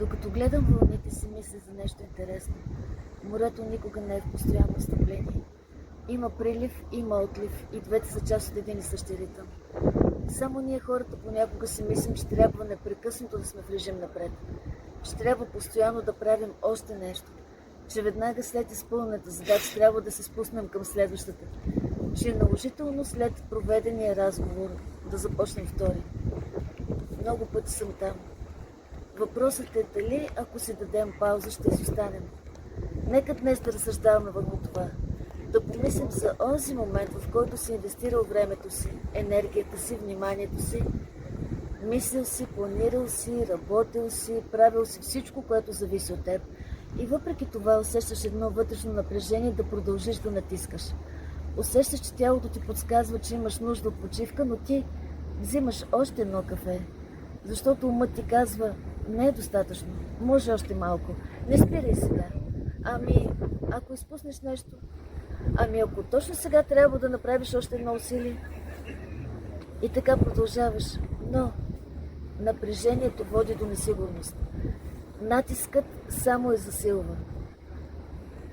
Докато гледам вълните си, мисля за нещо интересно. Морето никога не е в постоянно стъпление. Има прилив, има отлив и двете са част от един и същи ритъм. Само ние хората понякога си мислим, че трябва непрекъснато да сме в режим напред. Че трябва постоянно да правим още нещо. Че веднага след изпълнената задача трябва да се спуснем към следващата. Че е наложително след проведения разговор да започнем втори. Много пъти съм там. Въпросът е дали, ако си дадем пауза, ще изостанем. Нека днес да разсъждаваме върху това. Да помислим за онзи момент, в който си инвестирал времето си, енергията си, вниманието си, мислил си, планирал си, работил си, правил си всичко, което зависи от теб. И въпреки това усещаш едно вътрешно напрежение да продължиш да натискаш. Усещаш, че тялото ти подсказва, че имаш нужда от почивка, но ти взимаш още едно кафе. Защото умът ти казва, не е достатъчно, може още малко, не спирай сега. Ами, ако изпуснеш нещо? Ами, ако точно сега трябва да направиш още едно усилие? И така продължаваш, но напрежението води до несигурност. Натискът само засилва.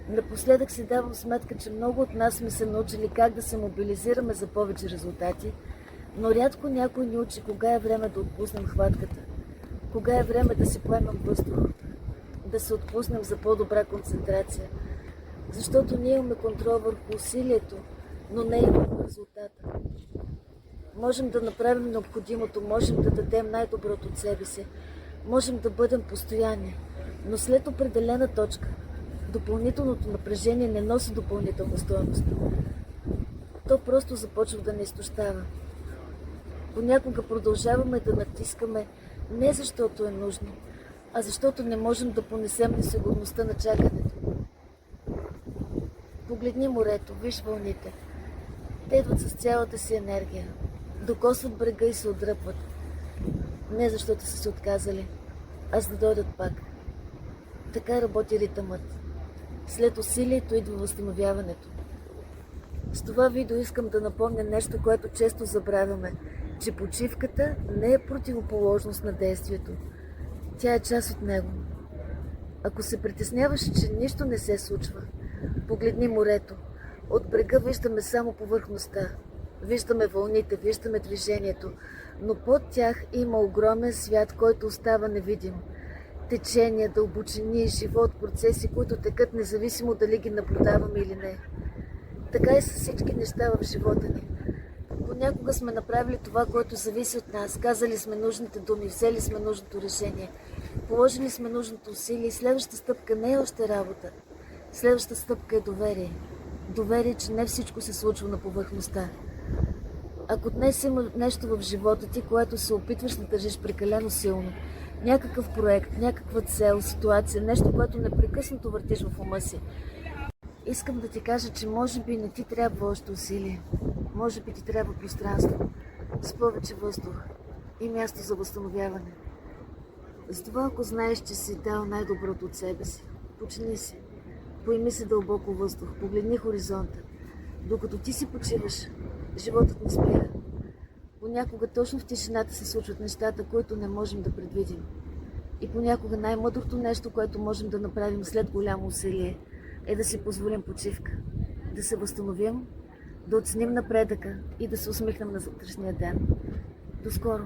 Напоследък си давам сметка, че много от нас сме се научили как да се мобилизираме за повече резултати, но рядко някой ни учи кога е време да отпуснем хватката, кога е време да си поемем въздух, да се отпуснем за по-добра концентрация, защото ние имаме контрол върху усилието, но не и върху резултата. Можем да направим необходимото, можем да дадем най-доброто от себе си, можем да бъдем постоянни, но след определена точка допълнителното напрежение не носи допълнителна стойност. То просто започва да не изтощава. Понякога продължаваме да натискаме не защото е нужно, а защото не можем да понесем несигурността на чакането. Погледни морето, виж вълните. Те идват с цялата си енергия, докосват брега и се отдръпват. Не защото са се отказали, а за да дойдат пак. Така работи ритъмът. След усилието идва възстановяването. С това видео искам да напомня нещо, което често забравяме, че почивката не е противоположност на действието. Тя е част от него. Ако се притесняваш, че нищо не се случва, погледни морето. От брега виждаме само повърхността. Виждаме вълните, виждаме движението, но под тях има огромен свят, който остава невидим. Течения, дълбочини, живот, процеси, които текат независимо дали ги наблюдаваме или не. Така и с всички неща в живота ни. Понякога сме направили това, което зависи от нас. Казали сме нужните думи, взели сме нужното решение. Положили сме нужното усилие и следващата стъпка не е още работа. Следващата стъпка е доверие. Доверие, че не всичко се случва на повърхността. Ако днес има нещо в живота ти, което се опитваш да държиш прекалено силно, някакъв проект, някаква цел, ситуация, нещо, което непрекъснато въртиш в ума си, искам да ти кажа, че може би не ти трябва още усилие. Може би ти трябва пространство, с повече въздух и място за възстановяване. Затова, ако знаеш, че си дал най-доброто от себе си, почини си, поеми се дълбоко въздух, погледни хоризонта. Докато ти си почиваш, животът не спира. Понякога точно в тишината се случват нещата, които не можем да предвидим. И понякога най-мъдрото нещо, което можем да направим след голямо усилие, е да си позволим почивка, да се възстановим, да оценим напредъка и да се усмихнем на завтрашния ден. До скоро!